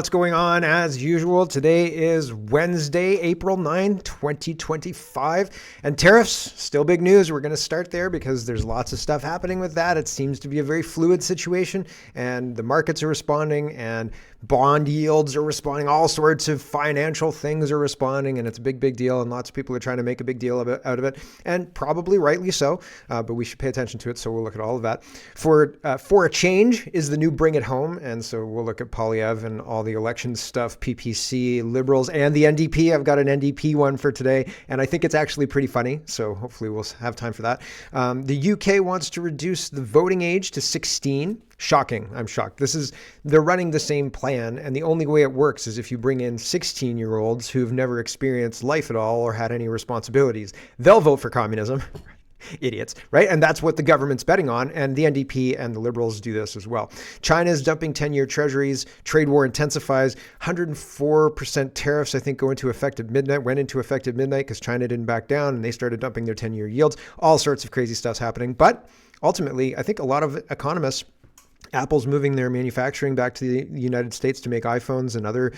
What's going on as usual? Today is Wednesday, April 9, 2025. And tariffs, still big news. We're going to start there because there's lots of stuff happening with that. It seems to be a very fluid situation and the markets are responding and bond yields are responding. All sorts of financial things are responding and it's a big deal. And lots of people are trying to make a big deal out of it and probably rightly so. But we should pay attention to it. So we'll look at all of that. For a change is the new bring it home. And so we'll look at Polyev and all the election stuff, PPC, Liberals, and the NDP. I've got an NDP one for today, and I think it's actually pretty funny, so hopefully we'll have time for that. The UK wants to reduce the voting age to 16. Shocking. I'm shocked. They're running the same plan, and the only way it works is if you bring in 16-year-olds who've never experienced life at all or had any responsibilities. They'll vote for communism. Idiots, right? And that's what the government's betting on. And the NDP and the Liberals do this as well. China is dumping 10-year treasuries. Trade war intensifies. 104% tariffs, I think, went into effect at midnight because China didn't back down and they started dumping their 10-year yields. All sorts of crazy stuff's happening. But ultimately, I think a lot of economists, Apple's moving their manufacturing back to the United States to make iPhones and other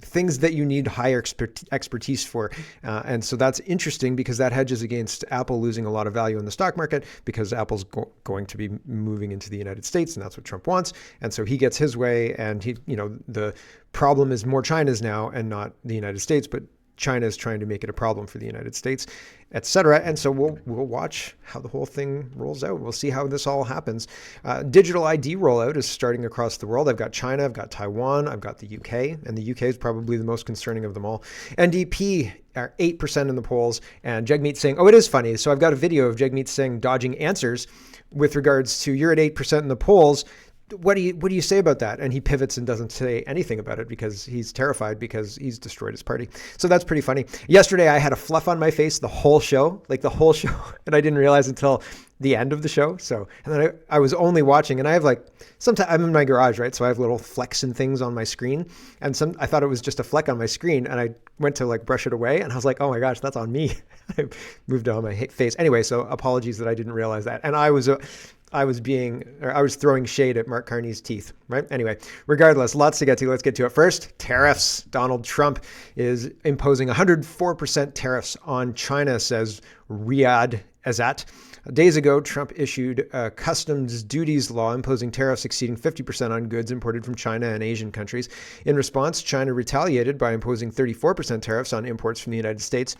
things that you need higher expertise for. And so that's interesting because that hedges against Apple losing a lot of value in the stock market because Apple's going to be moving into the United States and that's what Trump wants. And so he gets his way and the problem is more China's now and not the United States, but China is trying to make it a problem for the United States, et cetera. And so we'll watch how the whole thing rolls out. We'll see how this all happens. Digital ID rollout is starting across the world. I've got China, I've got Taiwan, I've got the UK, and the UK is probably the most concerning of them all. NDP are 8% in the polls, and Jagmeet Singh, it is funny. So I've got a video of Jagmeet Singh dodging answers with regards to you're at 8% in the polls. What do you say about that? And he pivots and doesn't say anything about it because he's terrified because he's destroyed his party. So that's pretty funny. Yesterday, I had a fluff on my face the whole show, and I didn't realize until the end of the show. So, and then I was only watching and I have sometimes I'm in my garage, right? So I have little flecks and things on my screen. And I thought it was just a fleck on my screen and I went to brush it away and I was like, oh my gosh, that's on me. I moved it on my face. Anyway, so apologies that I didn't realize that. And I was throwing shade at Mark Carney's teeth, right? Anyway, regardless, lots to get to. Let's get to it. First, tariffs. Donald Trump is imposing 104% tariffs on China, says Riyadh Azat. Days ago, Trump issued a customs duties law imposing tariffs exceeding 50% on goods imported from China and Asian countries. In response, China retaliated by imposing 34% tariffs on imports from the United States.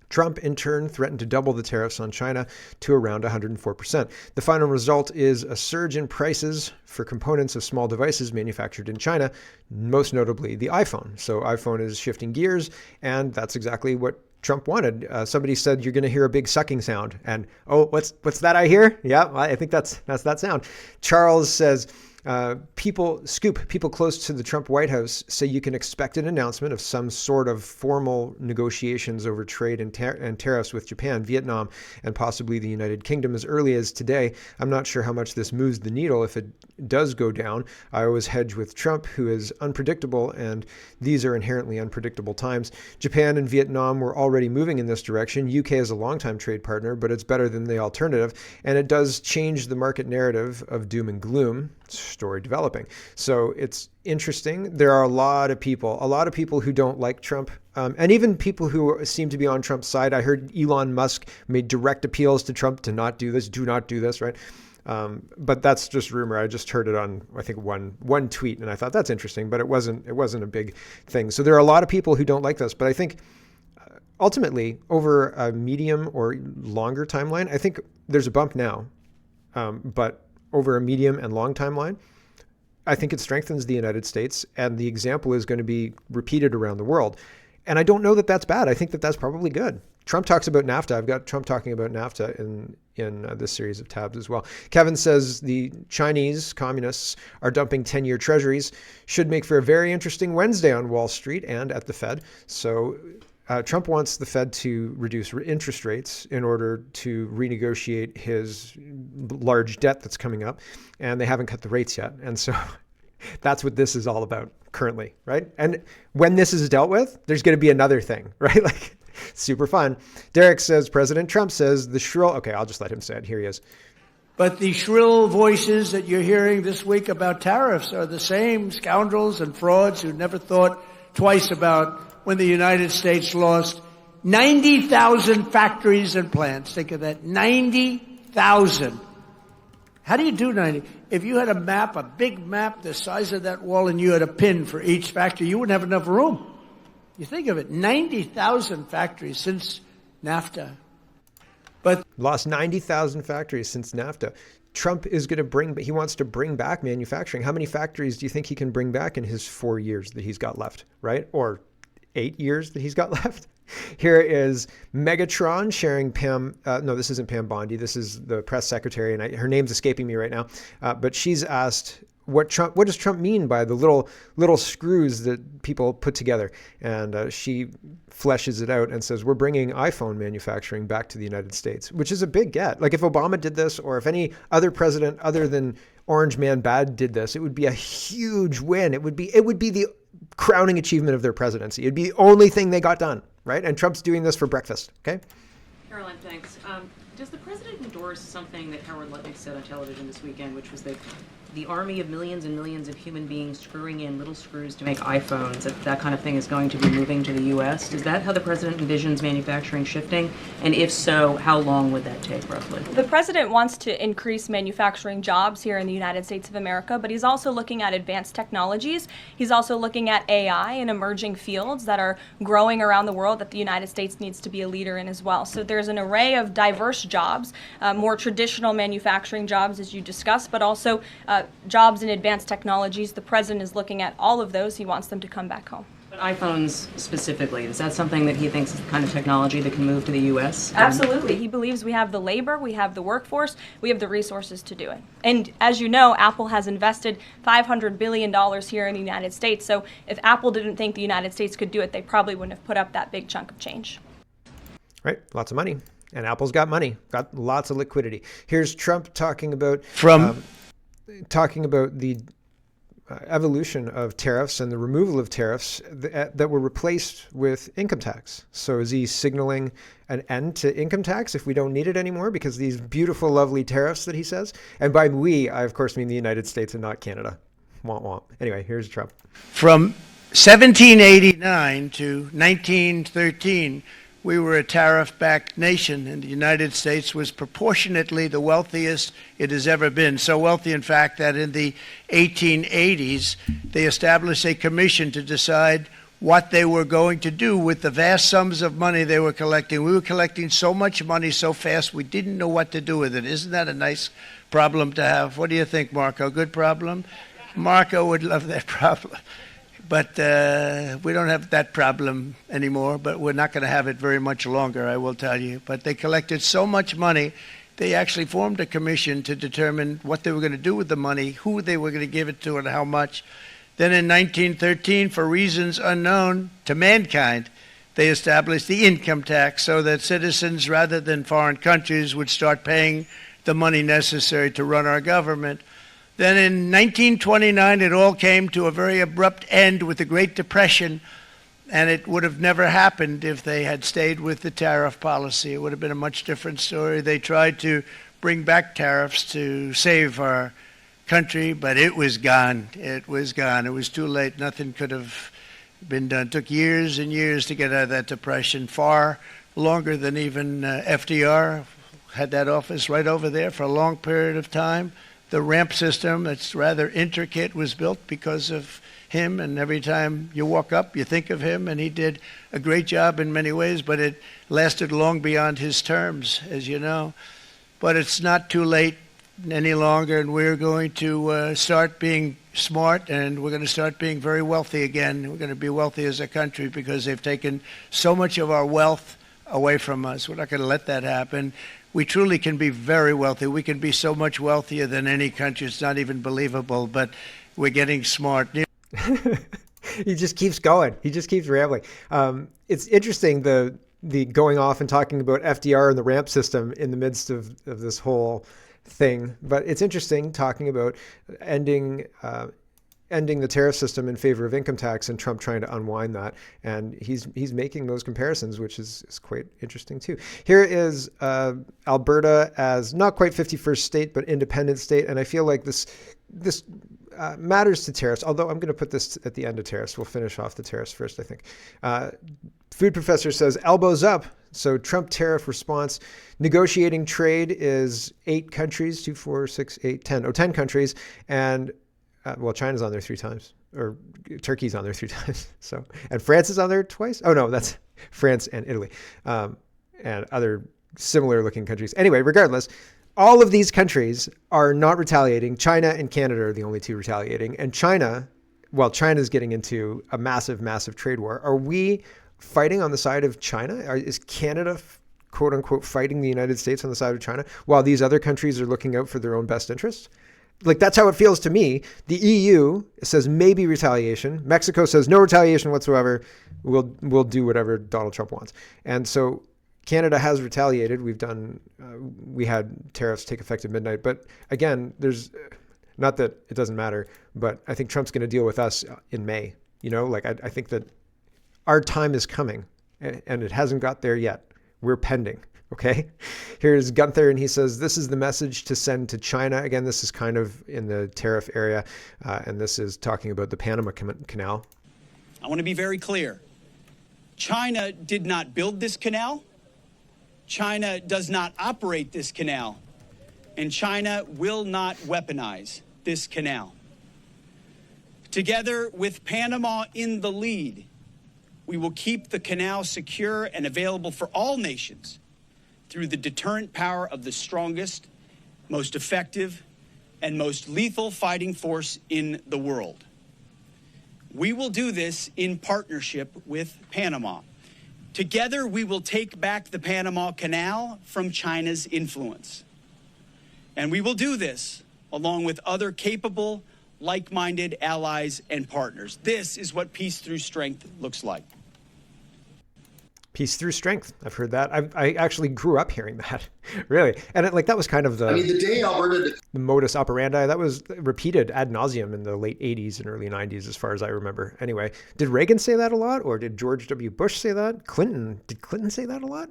Trump, in turn, threatened to double the tariffs on China to around 104%. The final result is a surge in prices for components of small devices manufactured in China, most notably the iPhone. So iPhone is shifting gears, and that's exactly what Trump wanted. Somebody said, you're going to hear a big sucking sound. And, what's that I hear? Yeah, I think that's that sound. Charles says, people close to the Trump White House say you can expect an announcement of some sort of formal negotiations over trade and tariffs with Japan, Vietnam, and possibly the United Kingdom as early as today. I'm not sure how much this moves the needle if it does go down. I always hedge with Trump, who is unpredictable, and these are inherently unpredictable times. Japan and Vietnam were already moving in this direction. UK is a longtime trade partner, but it's better than the alternative, and it does change the market narrative of doom and gloom. Story developing. So it's interesting. There are a lot of people who don't like Trump, and even people who seem to be on Trump's side. I heard Elon Musk made direct appeals to Trump to not do this, do not do this, right? But that's just rumor. I just heard it on, I think, one tweet, and I thought that's interesting, but it wasn't a big thing. So there are a lot of people who don't like this, but I think ultimately over a medium or longer timeline, I think there's a bump now, but over a medium and long timeline, I think it strengthens the United States, and the example is going to be repeated around the world. And I don't know that that's bad. I think that that's probably good. Trump talks about NAFTA. I've got Trump talking about NAFTA in this series of tabs as well. Kevin says the Chinese communists are dumping 10-year treasuries. Should make for a very interesting Wednesday on Wall Street and at the Fed. So Trump wants the Fed to reduce interest rates in order to renegotiate his large debt that's coming up, and they haven't cut the rates yet. And so that's what this is all about currently, right? And when this is dealt with, there's going to be another thing, right? Super fun. Derek says, President Trump says the shrill, okay, I'll just let him say it. Here he is. But the shrill voices that you're hearing this week about tariffs are the same scoundrels and frauds who never thought twice about when the United States lost 90,000 factories and plants. Think of that, 90,000. How do you do 90? If you had a map, a big map the size of that wall, and you had a pin for each factory, you wouldn't have enough room. You think of it, 90,000 factories since NAFTA. But lost 90,000 factories since NAFTA. Trump is going to he wants to bring back manufacturing. How many factories do you think he can bring back in his 4 years that he's got left, right? Or 8 years that he's got left? Here is Megatron sharing no, this isn't Pam Bondi. This is the press secretary, and her name's escaping me right now. But she's asked, what does Trump mean by the little screws that people put together? And she fleshes it out and says, we're bringing iPhone manufacturing back to the United States, which is a big get. Like if Obama did this, or if any other president other than Orange Man Bad did this, it would be a huge win. It would be the crowning achievement of their presidency. It'd be the only thing they got done, right? And Trump's doing this for breakfast, okay? Caroline, thanks. Does the president endorse something that Howard Lutnick said on television this weekend, which was that the army of millions and millions of human beings screwing in little screws to make iPhones, that kind of thing is going to be moving to the U.S.? Is that how the president envisions manufacturing shifting? And if so, how long would that take, roughly? The president wants to increase manufacturing jobs here in the United States of America, but he's also looking at advanced technologies. He's also looking at AI and emerging fields that are growing around the world that the United States needs to be a leader in as well. So there's an array of diverse jobs, more traditional manufacturing jobs, as you discussed, but also jobs in advanced technologies. The president is looking at all of those. He wants them to come back home. But iPhones specifically, is that something that he thinks is the kind of technology that can move to the U.S.? Absolutely. He believes we have the labor, we have the workforce, we have the resources to do it. And as you know, Apple has invested $500 billion here in the United States. So if Apple didn't think the United States could do it, they probably wouldn't have put up that big chunk of change. Right. Lots of money. And Apple's got money, got lots of liquidity. Here's Trump talking about the evolution of tariffs and the removal of tariffs that were replaced with income tax. So is he signaling an end to income tax if we don't need it anymore because of these beautiful, lovely tariffs that he says? And by we, I of course mean the United States and not Canada. Womp womp. Anyway, here's Trump. From 1789 to 1913, we were a tariff-backed nation, and the United States was proportionately the wealthiest it has ever been. So wealthy, in fact, that in the 1880s, they established a commission to decide what they were going to do with the vast sums of money they were collecting. We were collecting so much money so fast, we didn't know what to do with it. Isn't that a nice problem to have? What do you think, Marco? Good problem? Marco would love that problem. But we don't have that problem anymore, but we're not going to have it very much longer, I will tell you. But they collected so much money, they actually formed a commission to determine what they were going to do with the money, who they were going to give it to, and how much. Then in 1913, for reasons unknown to mankind, they established the income tax so that citizens, rather than foreign countries, would start paying the money necessary to run our government. Then in 1929, it all came to a very abrupt end with the Great Depression, and it would have never happened if they had stayed with the tariff policy. It would have been a much different story. They tried to bring back tariffs to save our country, but it was gone. It was gone. It was too late. Nothing could have been done. It took years and years to get out of that depression, far longer than even FDR had that office right over there for a long period of time. The ramp system, that's rather intricate, was built because of him, and every time you walk up, you think of him, and he did a great job in many ways, but it lasted long beyond his terms, as you know. But it's not too late any longer, and we're going to start being smart, and we're going to start being very wealthy again. We're going to be wealthy as a country because they've taken so much of our wealth away from us. We're not going to let that happen. We truly can be very wealthy. We can be so much wealthier than any country. It's not even believable, but we're getting smart. He just keeps going. He just keeps rambling. It's interesting, the going off and talking about FDR and the ramp system in the midst of this whole thing. But it's interesting talking about ending ending the tariff system in favor of income tax and Trump trying to unwind that. And he's making those comparisons, which is quite interesting too. Here is Alberta as not quite 51st state, but independent state. And I feel like this matters to tariffs, although I'm going to put this at the end of tariffs. We'll finish off the tariffs first, I think. Food professor says, elbows up. So Trump tariff response, negotiating trade is 8 countries, 2, 4, 6, 8, 10. Oh, 10 countries. And well, China's on there 3 times, or Turkey's on there 3 times. So, and France is on there twice. Oh no, that's France and Italy, and other similar looking countries. Anyway, regardless, all of these countries are not retaliating. China and Canada are the only 2 retaliating. And China's getting into a massive, massive trade war. Are we fighting on the side of China? Is Canada, quote unquote, fighting the United States on the side of China while these other countries are looking out for their own best interests? Like, that's how it feels to me. The EU says maybe retaliation. Mexico says no retaliation whatsoever. We'll do whatever Donald Trump wants. And so Canada has retaliated. We had tariffs take effect at midnight. But again, there's not that it doesn't matter, but I think Trump's going to deal with us in May. I think that our time is coming and it hasn't got there yet. We're pending. Okay, here's Gunther, and he says, this is the message to send to China. Again, this is kind of in the tariff area, and this is talking about the Panama Canal. I want to be very clear. China did not build this canal. China does not operate this canal. And China will not weaponize this canal. Together with Panama in the lead, we will keep the canal secure and available for all nations through the deterrent power of the strongest, most effective, and most lethal fighting force in the world. We will do this in partnership with Panama. Together, we will take back the Panama Canal from China's influence. And we will do this along with other capable, like-minded allies and partners. This is what peace through strength looks like. Peace through strength. I've heard that. I actually grew up hearing that, really. And that was kind of the day Alberta... the modus operandi. That was repeated ad nauseum in the late 80s and early 90s, as far as I remember. Anyway, did Reagan say that a lot? Or did George W. Bush say that? Did Clinton say that a lot?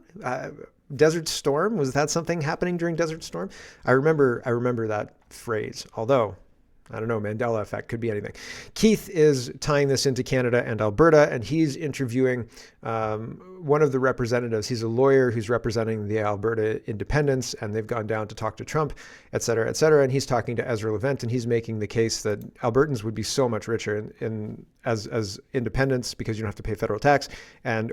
Desert Storm, was that something happening during Desert Storm? I remember that phrase, although... I don't know, Mandela effect, could be anything. Keith is tying this into Canada and Alberta, and he's interviewing one of the representatives. He's a lawyer who's representing the Alberta independents, and they've gone down to talk to Trump, et cetera, et cetera. And he's talking to Ezra Levent, and he's making the case that Albertans would be so much richer as independents because you don't have to pay federal tax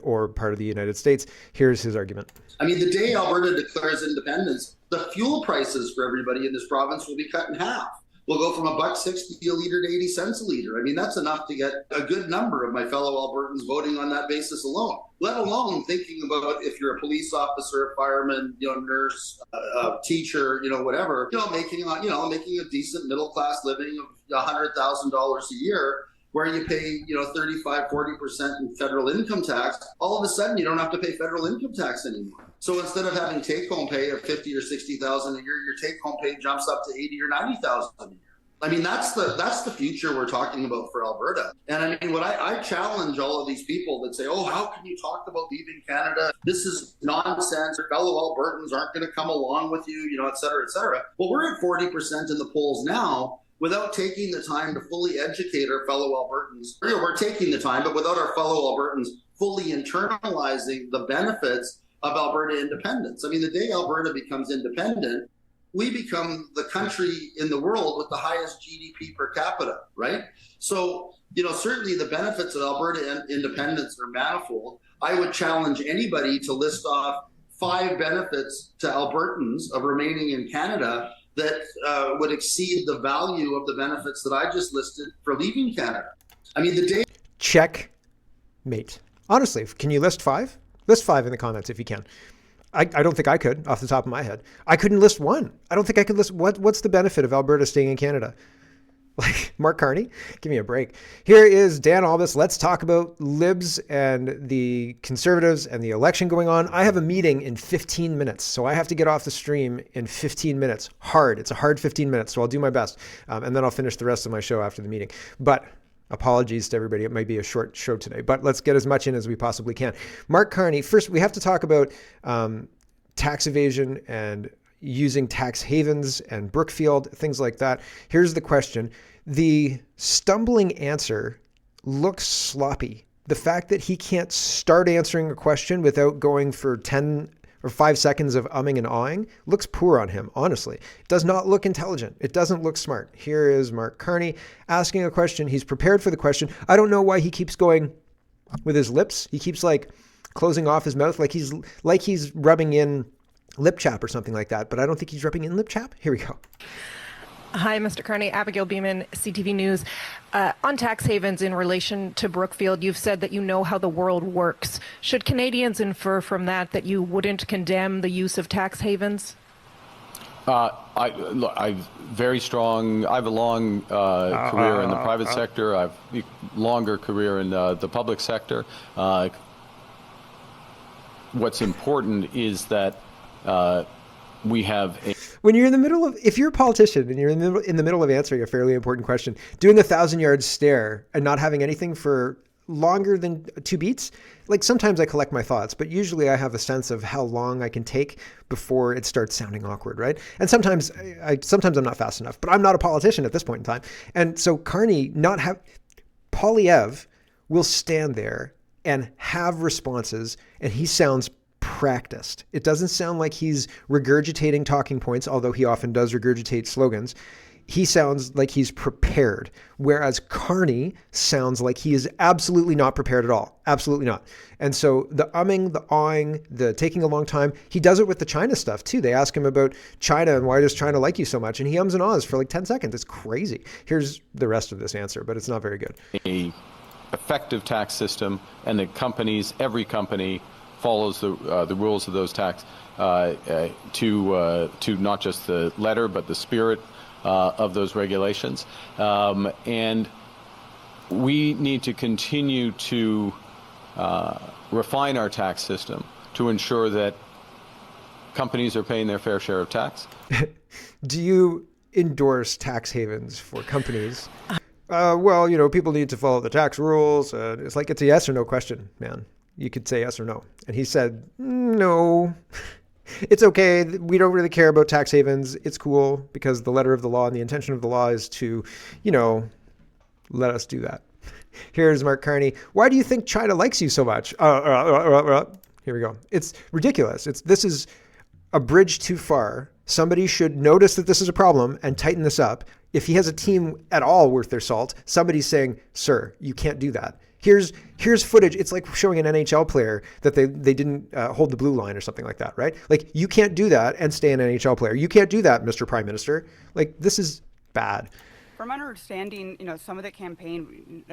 or part of the United States. Here's his argument. The day Alberta declares independence, the fuel prices for everybody in this province will be cut in half. We'll go from $1.60 a liter to 80 cents a liter. That's enough to get a good number of my fellow Albertans voting on that basis alone, let alone thinking about if you're a police officer, a fireman, nurse, teacher, whatever, making a decent middle-class living of $100,000 a year, where you pay, 35, 40% in federal income tax. All of a sudden, you don't have to pay federal income tax anymore. So instead of having take-home pay of $50,000 or $60,000 a year, your take-home pay jumps up to $80,000 or $90,000 a year. That's the future we're talking about for Alberta. And what I challenge all of these people that say, oh, how can you talk about leaving Canada? This is nonsense. Your fellow Albertans aren't going to come along with you, et cetera, et cetera. Well, we're at 40% in the polls now, without taking the time to fully educate our fellow Albertans. We're taking the time, but without our fellow Albertans fully internalizing the benefits of Alberta independence. The day Alberta becomes independent, we become the country in the world with the highest GDP per capita, right? So, certainly the benefits of Alberta independence are manifold. I would challenge anybody to list off 5 benefits to Albertans of remaining in Canada that would exceed the value of the benefits that I just listed for leaving Canada. The day... Check, mate. Honestly, can you list 5? List 5 in the comments if you can. I don't think I could, off the top of my head. I couldn't list one. I don't think I could list... What's the benefit of Alberta staying in Canada? Like Mark Carney, give me a break. Here is Dan Albus. Let's talk about libs and the conservatives and the election going on. I have a meeting in 15 minutes, so I have to get off the stream in 15 minutes. Hard. It's a hard 15 minutes, so I'll do my best. And then I'll finish the rest of my show after the meeting. But apologies to everybody. It might be a short show today, but let's get as much in as we possibly can. Mark Carney, first we have to talk about tax evasion and using tax havens and Brookfield, things like that. Here's the question. The stumbling answer looks sloppy. The fact that he can't start answering a question without going for 10 or 5 seconds of umming and ahhing looks poor on him, honestly. It does not look intelligent. It doesn't look smart. Here is Mark Carney asking a question. He's prepared for the question. I don't know why he keeps going with his lips. He keeps like closing off his mouth like he's rubbing in lip chap or something like that, but I don't think he's rubbing in lip chap. Here we go. Hi, Mr. Carney. Abigail Beeman, CTV News. On tax havens in relation to Brookfield, you've said that you know how the world works. Should Canadians infer from that you wouldn't condemn the use of tax havens? I very strong. I have a long career in the private sector. I've a longer career in the public sector. What's important is that we have a... When you're in the middle of, if you're a politician and you're in the middle of answering a fairly important question, doing a 1,000-yard stare and not having anything for longer than 2 beats, like sometimes I collect my thoughts, but usually I have a sense of how long I can take before it starts sounding awkward, right? And sometimes I'm not fast enough, but I'm not a politician at this point in time. And so Carney Poilievre will stand there and have responses, and he sounds practiced. It doesn't sound like he's regurgitating talking points, although he often does regurgitate slogans. He sounds like he's prepared, whereas Carney sounds like he is absolutely not prepared at all. Absolutely not. And so the umming, the awing, the taking a long time, he does it with the China stuff too. They ask him about China and why does China like you so much? And he ums and ahs for like 10 seconds. It's crazy. Here's the rest of this answer, but it's not very good. A effective tax system, and that every company follows the rules of those tax to not just the letter but the spirit of those regulations, and we need to continue to refine our tax system to ensure that companies are paying their fair share of tax. Do you endorse tax havens for companies? Well, people need to follow the tax rules. It's like it's a yes or no question, man. You could say yes or no. And he said, no, it's okay. We don't really care about tax havens. It's cool because the letter of the law and the intention of the law is to, let us do that. Here's Mark Carney. Why do you think China likes you so much? Here we go. It's ridiculous. This is a bridge too far. Somebody should notice that this is a problem and tighten this up. If he has a team at all worth their salt, somebody's saying, sir, you can't do that. Here's footage. It's like showing an NHL player that they didn't hold the blue line or something like that, right? Like, you can't do that and stay an NHL player. You can't do that, Mr. Prime Minister. Like, this is bad. From my understanding, some of the campaign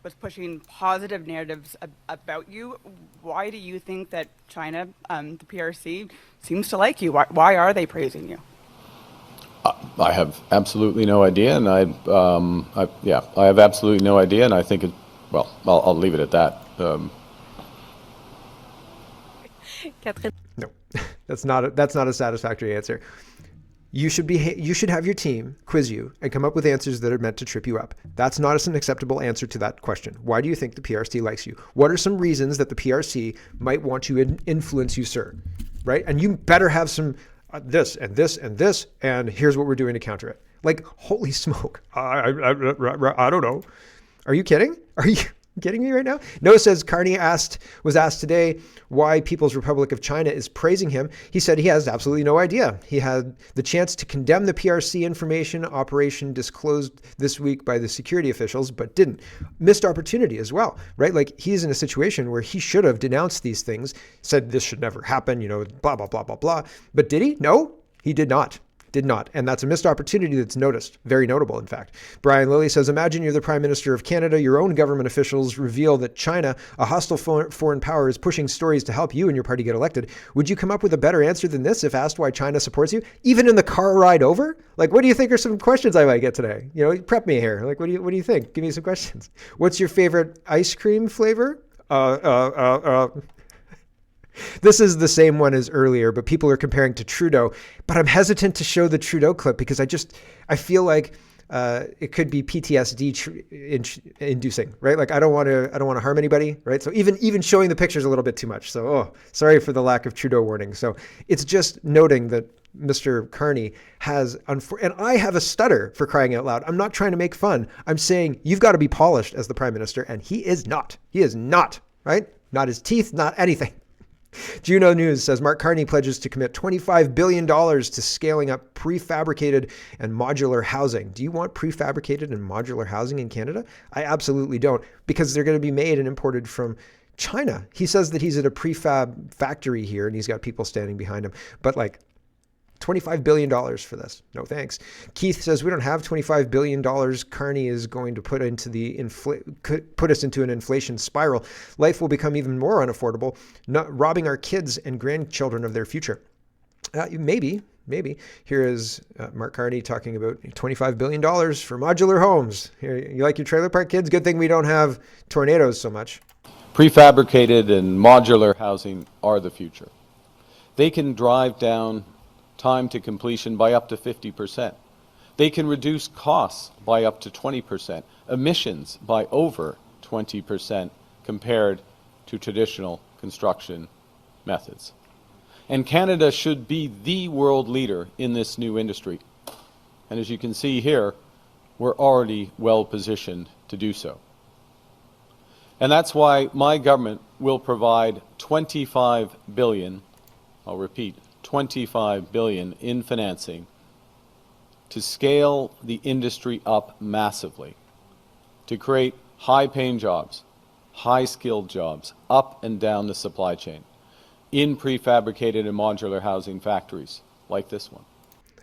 was pushing positive narratives about you. Why do you think that China, the PRC, seems to like you? Why are they praising you? I have absolutely no idea, and I have absolutely no idea, and I think well, I'll leave it at that. No, that's not a satisfactory answer. You should have your team quiz you and come up with answers that are meant to trip you up. That's not an acceptable answer to that question. Why do you think the PRC likes you? What are some reasons that the PRC might want to influence you, sir? Right? And you better have some this and this and this, and here's what we're doing to counter it. Like, holy smoke. I don't know. Are you kidding? Are you kidding me right now? Noah says Carney was asked today why People's Republic of China is praising him. He said he has absolutely no idea. He had the chance to condemn the PRC information operation disclosed this week by the security officials, but didn't. Missed opportunity as well, right? Like, he's in a situation where he should have denounced these things, said this should never happen, blah, blah, blah, blah, blah. But did he? No, he did not. Did not. And that's a missed opportunity that's noticed. Very notable, in fact. Brian Lilly says, imagine you're the Prime Minister of Canada. Your own government officials reveal that China, a hostile foreign power, is pushing stories to help you and your party get elected. Would you come up with a better answer than this if asked why China supports you? Even in the car ride over? Like, what do you think are some questions I might get today? Prep me here. Like, what do you think? Give me some questions. What's your favorite ice cream flavor? This is the same one as earlier, but people are comparing to Trudeau. But I'm hesitant to show the Trudeau clip because I feel like it could be PTSD inducing, right? Like I don't want to harm anybody, right? So even showing the picture is a little bit too much. So sorry for the lack of Trudeau warning. So it's just noting that Mr. Carney has, and I have a stutter, for crying out loud. I'm not trying to make fun. I'm saying you've got to be polished as the Prime Minister, and he is not. He is not, right? Not his teeth, not anything. Juno News says Mark Carney pledges to commit $25 billion to scaling up prefabricated and modular housing. Do you want prefabricated and modular housing in Canada? I absolutely don't, because they're going to be made and imported from China. He says that he's at a prefab factory here and he's got people standing behind him. But like, $25 billion for this. No thanks. Keith says we don't have $25 billion. Carney is going to put us into an inflation spiral. Life will become even more unaffordable, not robbing our kids and grandchildren of their future. Maybe. Here is Mark Carney talking about $25 billion for modular homes. Here, you like your trailer park, kids? Good thing we don't have tornadoes so much. Prefabricated and modular housing are the future. They can drive down time to completion by up to 50%. They can reduce costs by up to 20%, emissions by over 20% compared to traditional construction methods. And Canada should be the world leader in this new industry. And as you can see here, we're already well positioned to do so. And that's why my government will provide $25 billion, I'll repeat, $25 billion in financing to scale the industry up massively, to create high-paying jobs, high-skilled jobs up and down the supply chain in prefabricated and modular housing factories like this one.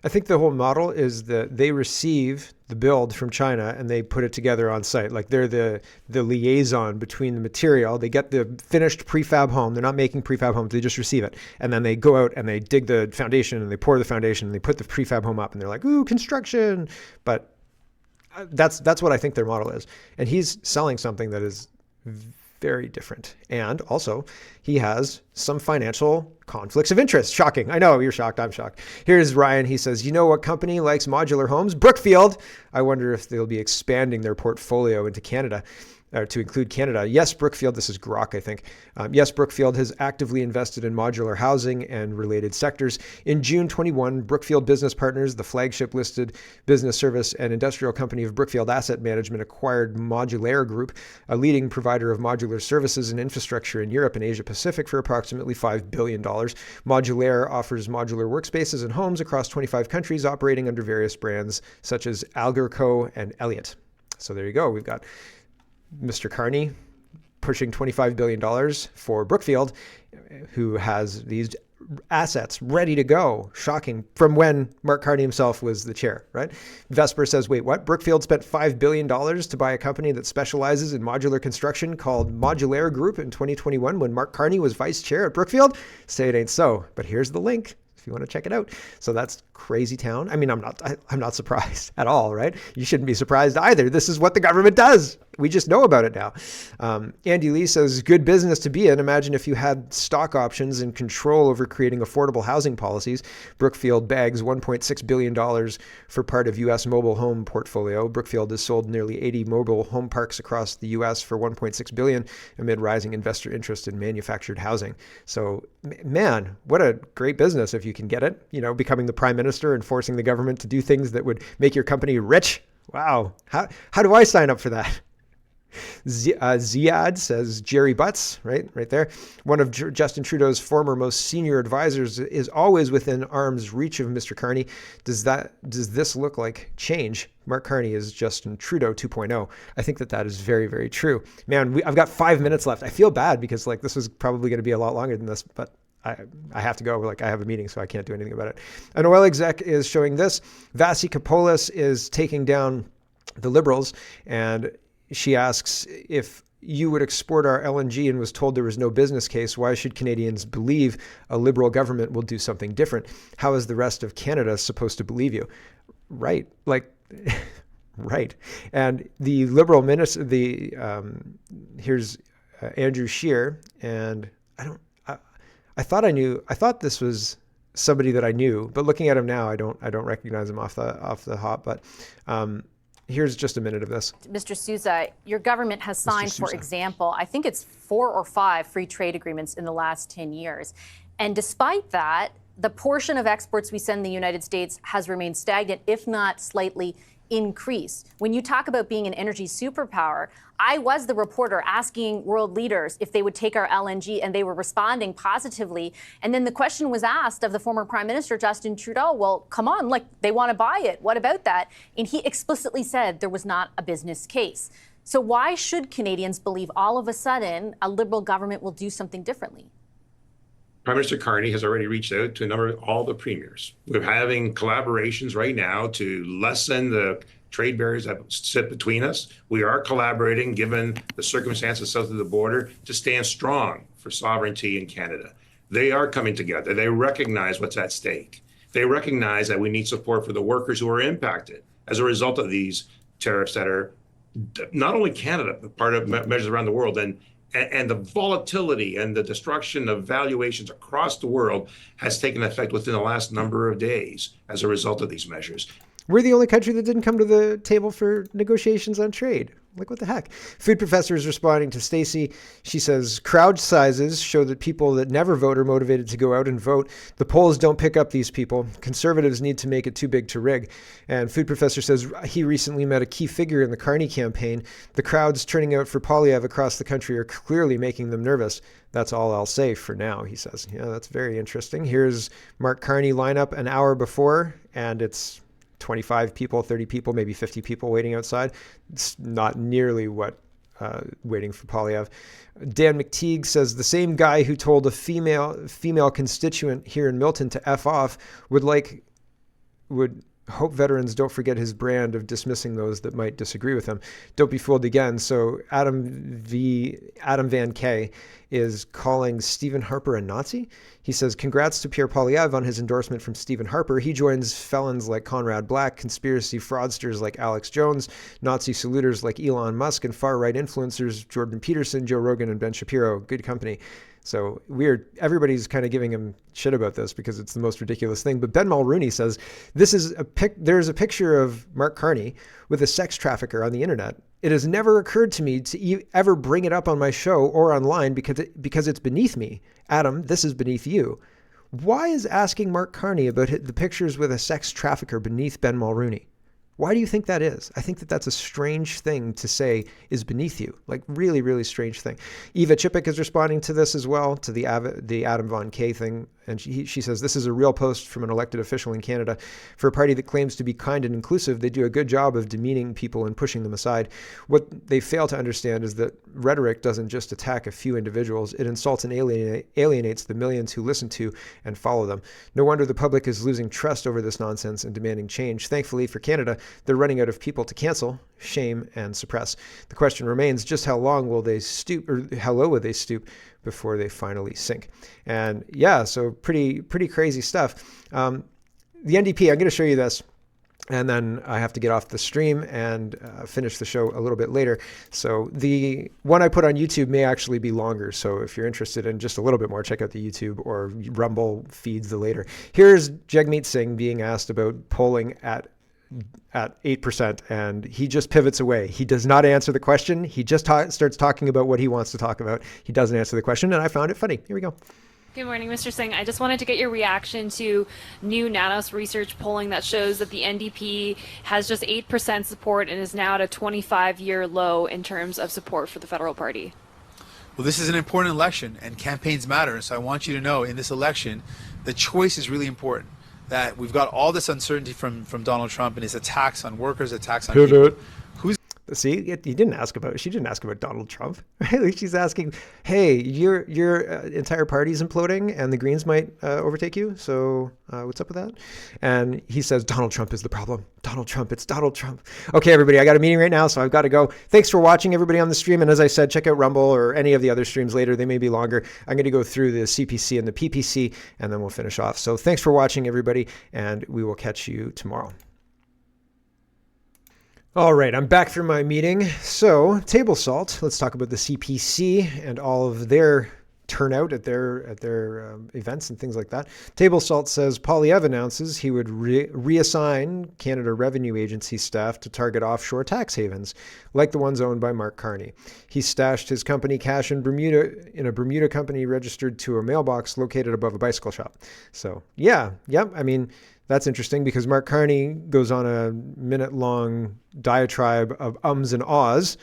I think the whole model is that they receive the build from China and they put it together on site. Like they're the liaison between the material. They get the finished prefab home. They're not making prefab homes. They just receive it. And then they go out and they dig the foundation and they pour the foundation and they put the prefab home up and they're like, ooh, construction. But that's what I think their model is. And he's selling something that is very different. And also, he has some financial conflicts of interest. Shocking. I know, you're shocked. I'm shocked. Here's Ryan. He says, you know what company likes modular homes? Brookfield. I wonder if they'll be expanding their portfolio into Canada. To include Canada. Yes, Brookfield, this is Grok, I think. Yes, Brookfield has actively invested in modular housing and related sectors. In June 21, Brookfield Business Partners, the flagship listed business service and industrial company of Brookfield Asset Management, acquired Modular Group, a leading provider of modular services and infrastructure in Europe and Asia Pacific, for approximately $5 billion. Modular offers modular workspaces and homes across 25 countries, operating under various brands such as Algerco and Elliott. So there you go. We've got Mr. Carney pushing $25 billion for Brookfield, who has these assets ready to go. Shocking, from when Mark Carney himself was the chair, right? Vesper says, wait, what? Brookfield spent $5 billion to buy a company that specializes in modular construction called Modular Group in 2021 when Mark Carney was vice chair at Brookfield? Say it ain't so, but here's the link if you want to check it out. So that's crazy town. I mean, I'm not surprised at all, right? You shouldn't be surprised either. This is what the government does. We just know about it now. Andy Lee says, good business to be in. Imagine if you had stock options and control over creating affordable housing policies. Brookfield bags $1.6 billion for part of U.S. mobile home portfolio. Brookfield has sold nearly 80 mobile home parks across the U.S. for $1.6 billion amid rising investor interest in manufactured housing. So, man, what a great business if you can get it. You know, becoming the prime minister and forcing the government to do things that would make your company rich. Wow. How do I sign up for that? Ziad says Jerry Butts, right there. One of Justin Trudeau's former most senior advisors is always within arm's reach of Mr. Carney. Does this look like change? Mark Carney is Justin Trudeau 2.0. I think that is very, very true. Man, I've got 5 minutes left. I feel bad because this was probably going to be a lot longer than this, but I have to go. Like, I have a meeting, so I can't do anything about it. An oil exec is showing this. Vasi Kapoulis is taking down the Liberals, and she asks, if you would export our LNG and was told there was no business case, why should Canadians believe a Liberal government will do something different? How is the rest of Canada supposed to believe you? Right. Like, right. And the Liberal minister, here's Andrew Scheer, and I thought this was somebody that I knew, but looking at him now, I don't recognize him off the hop. But here's just a minute of this. Mr. Sousa, your government has signed, for example, I think it's 4 or 5 free trade agreements in the last 10 years. And despite that, the portion of exports we send in the United States has remained stagnant, if not slightly increased. When you talk about being an energy superpower, I was the reporter asking world leaders if they would take our LNG, and they were responding positively. And then the question was asked of the former Prime Minister, Justin Trudeau, well, come on, like, they want to buy it. What about that? And he explicitly said there was not a business case. So why should Canadians believe all of a sudden a Liberal government will do something differently? Prime Minister Carney has already reached out to a number of all the premiers. We're having collaborations right now to lessen the trade barriers that sit between us. We are collaborating, given the circumstances south of the border, to stand strong for sovereignty in Canada. They are coming together. They recognize what's at stake. They recognize that we need support for the workers who are impacted as a result of these tariffs that are not only Canada, but part of measures around the world. And the volatility and the destruction of valuations across the world has taken effect within the last number of days as a result of these measures. We're the only country that didn't come to the table for negotiations on trade. Like, what the heck? Food Professor is responding to Stacey. She says, crowd sizes show that people that never vote are motivated to go out and vote. The polls don't pick up these people. Conservatives need to make it too big to rig. And Food Professor says he recently met a key figure in the Carney campaign. The crowds turning out for Poilievre across the country are clearly making them nervous. That's all I'll say for now, he says. Yeah, that's very interesting. Here's Mark Carney lineup an hour before, and it's 25 people, 30 people, maybe 50 people waiting outside. It's not nearly what waiting for Poilievre. Dan McTeague says the same guy who told a female constituent here in Milton to F off would hope veterans don't forget his brand of dismissing those that might disagree with him. Don't be fooled again. So Adam Van K is calling Stephen Harper a Nazi. He says, congrats to Pierre Poilievre on his endorsement from Stephen Harper. He joins felons like Conrad Black, conspiracy fraudsters like Alex Jones, Nazi saluters like Elon Musk, and far-right influencers Jordan Peterson, Joe Rogan, and Ben Shapiro. Good company. So everybody's kind of giving him shit about this because it's the most ridiculous thing. But Ben Mulrooney says, there's a picture of Mark Carney with a sex trafficker on the internet. It has never occurred to me to ever bring it up on my show or online because it's beneath me. Adam, this is beneath you. Why is asking Mark Carney about the pictures with a sex trafficker beneath Ben Mulrooney? Why do you think that is? I think that that's a strange thing to say is beneath you. Like, really, really strange thing. Eva Chipik is responding to this as well, to the Adam Von K thing. And she says, this is a real post from an elected official in Canada. For a party that claims to be kind and inclusive, they do a good job of demeaning people and pushing them aside. What they fail to understand is that rhetoric doesn't just attack a few individuals. It insults and alienates the millions who listen to and follow them. No wonder the public is losing trust over this nonsense and demanding change. Thankfully for Canada, they're running out of people to cancel, shame, and suppress. The question remains, just how long will they stoop, or how low will they stoop before they finally sink? And yeah, so pretty crazy stuff. The NDP, I'm going to show you this, and then I have to get off the stream and finish the show a little bit later. So the one I put on YouTube may actually be longer. So if you're interested in just a little bit more, check out the YouTube or Rumble feeds the later. Here's Jagmeet Singh being asked about polling at 8%, and he just pivots away. He does not answer the question. He just starts talking about what he wants to talk about. He doesn't answer the question, and I found it funny. Here we go. Good morning, Mr. Singh. I just wanted to get your reaction to new Nanos research polling that shows that the NDP has just 8% support and is now at a 25-year low in terms of support for the federal party. Well, this is an important election, and campaigns matter. So I want you to know, in this election, the choice is really important. That we've got all this uncertainty from Donald Trump and his attacks on workers, attacks on people. See, she didn't ask about Donald Trump, right? Like she's asking, hey, your entire party's imploding and the Greens might overtake you. So what's up with that? And he says, Donald Trump is the problem. Donald Trump, it's Donald Trump. Okay, everybody, I got a meeting right now, so I've got to go. Thanks for watching, everybody, on the stream. And as I said, check out Rumble or any of the other streams later. They may be longer. I'm going to go through the CPC and the PPC, and then we'll finish off. So thanks for watching, everybody, and we will catch you tomorrow. All right, I'm back from my meeting. So, table salt. Let's talk about the CPC and all of their turnout at their events and things like that. Table salt says Poilievre announces he would reassign Canada Revenue Agency staff to target offshore tax havens, like the ones owned by Mark Carney. He stashed his company cash in Bermuda in a Bermuda company registered to a mailbox located above a bicycle shop. So, I mean, that's interesting because Mark Carney goes on a minute-long diatribe of ums and ahs,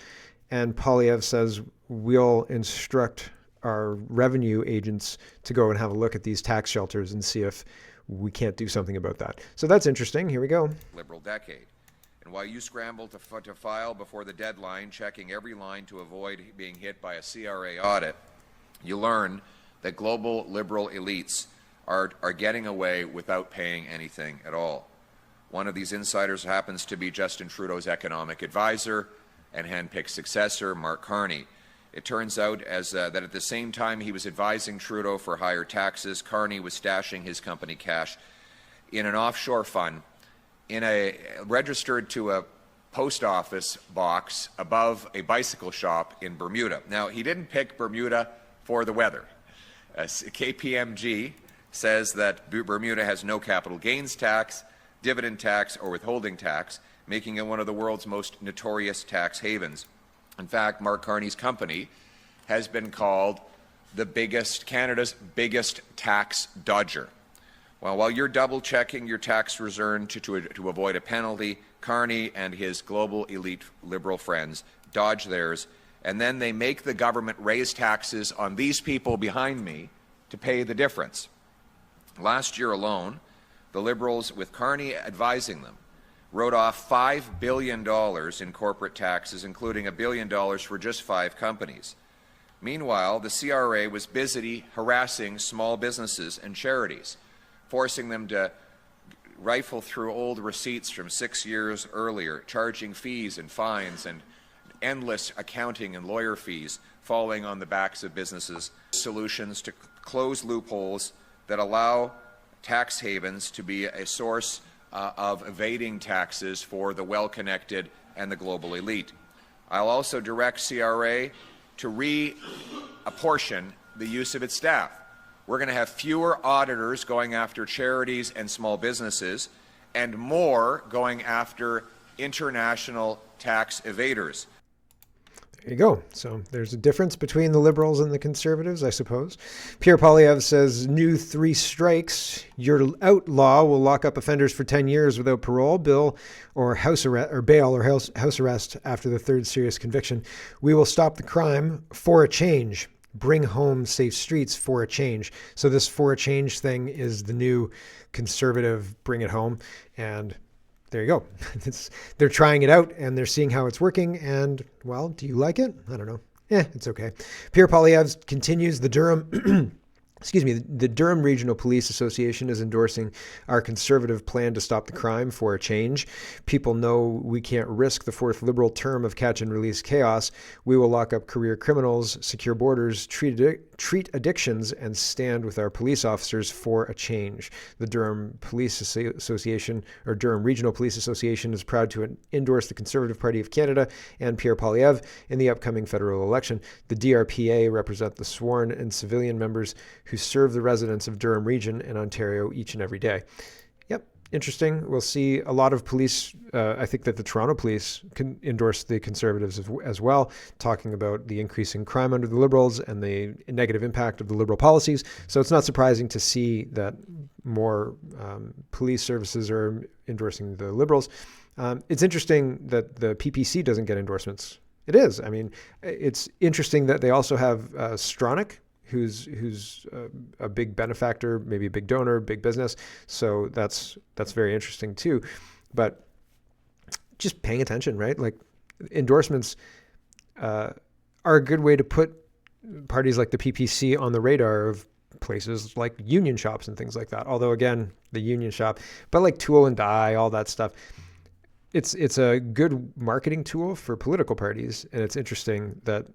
and Poilievre says, we'll instruct our revenue agents to go and have a look at these tax shelters and see if we can't do something about that. So that's interesting. Here we go. Liberal decade. And while you scramble to file before the deadline, checking every line to avoid being hit by a CRA audit, you learn that global liberal elites are getting away without paying anything at all. One of these insiders happens to be Justin Trudeau's economic advisor and handpicked successor, Mark Carney. It turns out that at the same time he was advising Trudeau for higher taxes, Carney was stashing his company cash in an offshore fund registered to a post office box above a bicycle shop in Bermuda. Now, he didn't pick Bermuda for the weather. KPMG says that Bermuda has no capital gains tax, dividend tax, or withholding tax, making it one of the world's most notorious tax havens. In fact, Mark Carney's company has been called Canada's biggest tax dodger. Well, while you're double-checking your tax return to avoid a penalty, Carney and his global elite liberal friends dodge theirs, and then they make the government raise taxes on these people behind me to pay the difference. Last year alone, the Liberals, with Carney advising them, wrote off $5 billion in corporate taxes, including $1 billion for just 5 companies. Meanwhile, the CRA was busy harassing small businesses and charities, forcing them to rifle through old receipts from 6 years earlier, charging fees and fines and endless accounting and lawyer fees falling on the backs of businesses. Solutions to close loopholes that allow tax havens to be a source of evading taxes for the well-connected and the global elite. I'll also direct CRA to reapportion the use of its staff. We're going to have fewer auditors going after charities and small businesses and more going after international tax evaders. There you go. So there's a difference between the Liberals and the Conservatives, I suppose. Pierre Poilievre says new 3 strikes. Your outlaw will lock up offenders for 10 years without parole, bail, or house arrest after the 3rd serious conviction. We will stop the crime for a change. Bring home safe streets for a change. So this for a change thing is the new Conservative bring it home. And there you go. They're trying it out and they're seeing how it's working. And, well, do you like it? I don't know. It's okay. Pierre Poilievre continues. The Durham Regional Police Association is endorsing our Conservative plan to stop the crime for a change. People know we can't risk the 4th Liberal term of catch and release chaos. We will lock up career criminals, secure borders, treat addictions, and stand with our police officers for a change. The Durham Police Association, or Durham Regional Police Association, is proud to endorse the Conservative Party of Canada and Pierre Poilievre in the upcoming federal election. The DRPA represent the sworn and civilian members who serve the residents of Durham Region and Ontario each and every day. Yep, interesting. We'll see a lot of police. I think that the Toronto Police can endorse the Conservatives as well, talking about the increasing crime under the Liberals and the negative impact of the Liberal policies. So it's not surprising to see that more police services are endorsing the Liberals. It's interesting that the PPC doesn't get endorsements. It is. I mean, it's interesting that they also have Stronach, who's a big benefactor, maybe a big donor, big business. So that's very interesting too. But just paying attention, right? Like endorsements are a good way to put parties like the PPC on the radar of places like union shops and things like that. Although again, the union shop, but like Tool and Die, all that stuff. It's a good marketing tool for political parties. And it's interesting that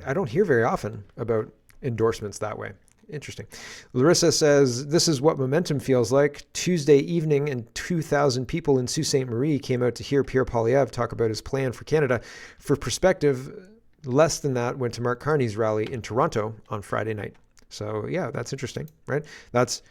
I don't hear very often about endorsements that way. Interesting. Larissa says, this is what momentum feels like. Tuesday evening, and 2,000 people in Sault Ste. Marie came out to hear Pierre Poilievre talk about his plan for Canada. For perspective, less than that went to Mark Carney's rally in Toronto on Friday night. So yeah, that's interesting, right? That's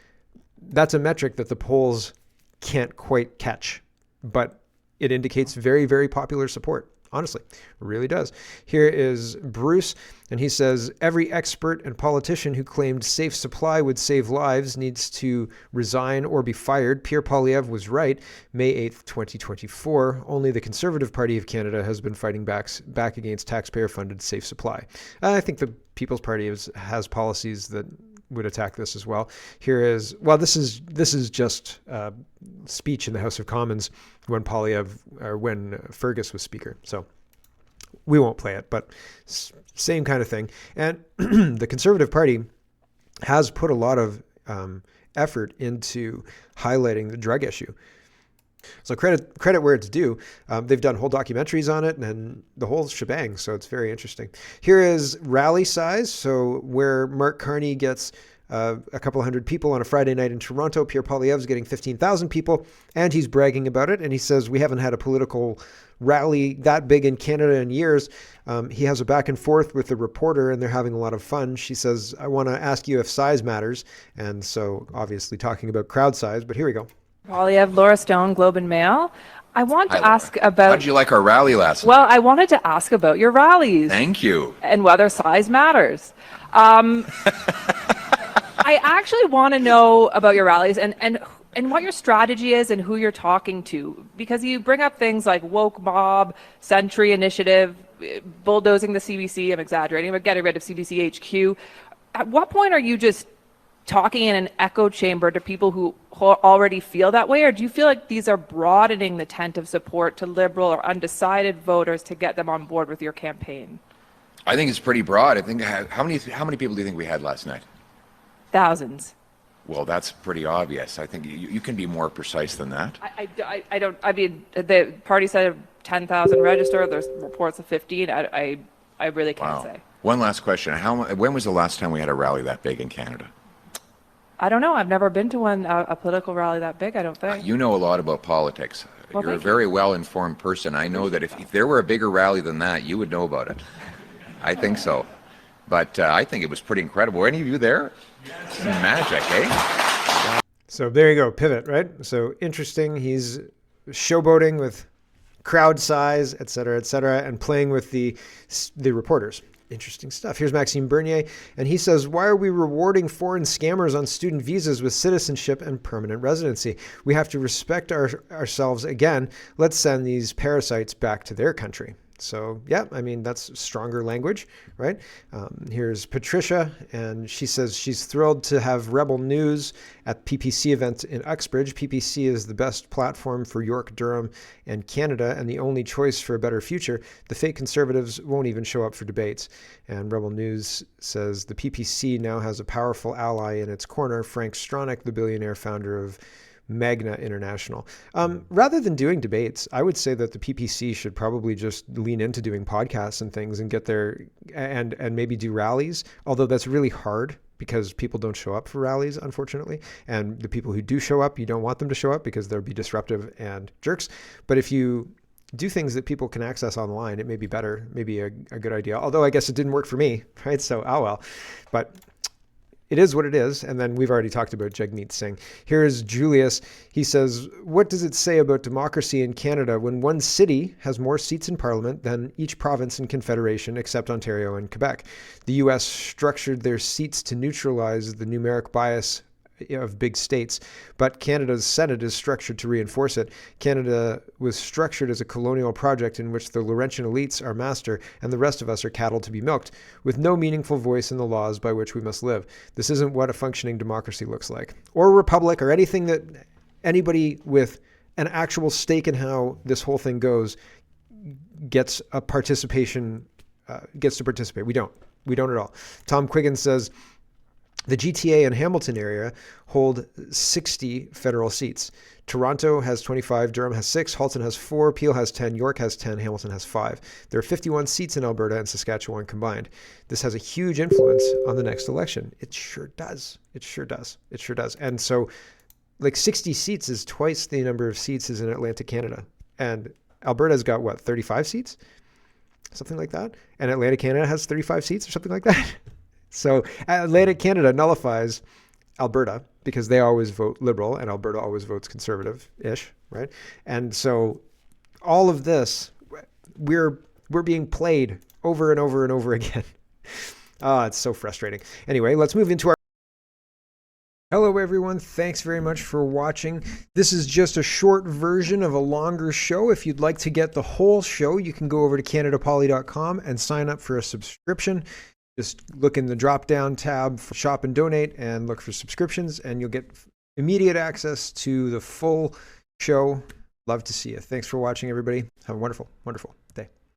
a metric that the polls can't quite catch, but it indicates very, very popular support. Honestly, really does. Here is Bruce, and he says, every expert and politician who claimed safe supply would save lives needs to resign or be fired. Pierre Poilievre was right. May 8th, 2024. Only the Conservative Party of Canada has been fighting back against taxpayer-funded safe supply. I think the People's Party has policies that would attack this as well. Here is, well, this is just speech in the House of Commons when when Fergus was Speaker. So we won't play it, but same kind of thing. And the Conservative Party has put a lot of effort into highlighting the drug issue. So credit where it's due. They've done whole documentaries on it and the whole shebang. So it's very interesting. Here is rally size. So where Mark Carney gets a couple hundred people on a Friday night in Toronto, Pierre Poilievre's getting 15,000 people, and he's bragging about it. And he says, we haven't had a political rally that big in Canada in years. He has a back and forth with the reporter, and they're having a lot of fun. She says, I want to ask you if size matters. And so obviously talking about crowd size, but here we go. Poilievre, Laura Stone, Globe and Mail. I want to ask about... How did you like our rally last night? Well, I wanted to ask about your rallies. Thank you. And whether size matters. I actually want to know about your rallies and what your strategy is and who you're talking to. Because you bring up things like woke mob, Century Initiative, bulldozing the CBC, I'm exaggerating, but getting rid of CBC HQ. At what point are you just talking in an echo chamber to people who already feel that way, or do you feel like these are broadening the tent of support to Liberal or undecided voters to get them on board with your campaign? I think it's pretty broad. I think how many people do you think we had last night? Thousands. Well, that's pretty obvious. I think you can be more precise than that. I don't. I mean, the party said 10,000 registered. There's reports of 15. I really can't say. One last question: when was the last time we had a rally that big in Canada? I don't know. I've never been to a political rally that big, I don't think. You know a lot about politics. Well, You're a very well-informed person. I know that if there were a bigger rally than that, you would know about it. I think so. But I think it was pretty incredible. Were any of you there? Yes. Magic, eh? So there you go, pivot, right? So interesting. He's showboating with crowd size, et cetera, and playing with the reporters. Interesting stuff. Here's Maxime Bernier, and he says, why are we rewarding foreign scammers on student visas with citizenship and permanent residency? We have to respect ourselves again. Let's send these parasites back to their country. So, yeah, I mean, that's stronger language, right? Here's Patricia, and she says she's thrilled to have Rebel News at PPC event in Uxbridge. PPC is the best platform for York, Durham, and Canada, and the only choice for a better future. The fake Conservatives won't even show up for debates. And Rebel News says the PPC now has a powerful ally in its corner, Frank Stronach, the billionaire founder of Magna International. Rather than doing debates, I would say that the PPC should probably just lean into doing podcasts and things and get there and maybe do rallies, although that's really hard because people don't show up for rallies, unfortunately. And the people who do show up, you don't want them to show up because they'll be disruptive and jerks. But if you do things that people can access online, it may be better, maybe a good idea. Although I guess it didn't work for me, right? So, oh well. But it is what it is. And then we've already talked about Jagmeet Singh. Here's Julius. He says, what does it say about democracy in Canada when one city has more seats in parliament than each province and confederation except Ontario and Quebec? The U.S. structured their seats to neutralize the numeric bias of big states, but Canada's Senate is structured to reinforce it. Canada was structured as a colonial project in which the Laurentian elites are master and the rest of us are cattle to be milked, with no meaningful voice in the laws by which we must live. This isn't what a functioning democracy looks like, or a republic, or anything that anybody with an actual stake in how this whole thing goes gets a participation, gets to participate. We don't at all. Tom Quiggin says, the GTA and Hamilton area hold 60 federal seats. Toronto has 25, Durham has 6, Halton has 4, Peel has 10, York has 10, Hamilton has 5. There are 51 seats in Alberta and Saskatchewan combined. This has a huge influence on the next election. It sure does. It sure does. It sure does. And so like 60 seats is twice the number of seats as in Atlantic Canada. And Alberta's got what, 35 seats? Something like that. And Atlantic Canada has 35 seats or something like that. So Atlantic Canada nullifies Alberta because they always vote Liberal and Alberta always votes Conservative-ish, right? And so all of this, we're being played over and over and over again. It's so frustrating. Anyway, let's move into our... Hello, everyone. Thanks very much for watching. This is just a short version of a longer show. If you'd like to get the whole show, you can go over to CanadaPoly.com and sign up for a subscription. Just look in the drop-down tab for Shop and Donate and look for subscriptions, and you'll get immediate access to the full show. Love to see you. Thanks for watching, everybody. Have a wonderful, wonderful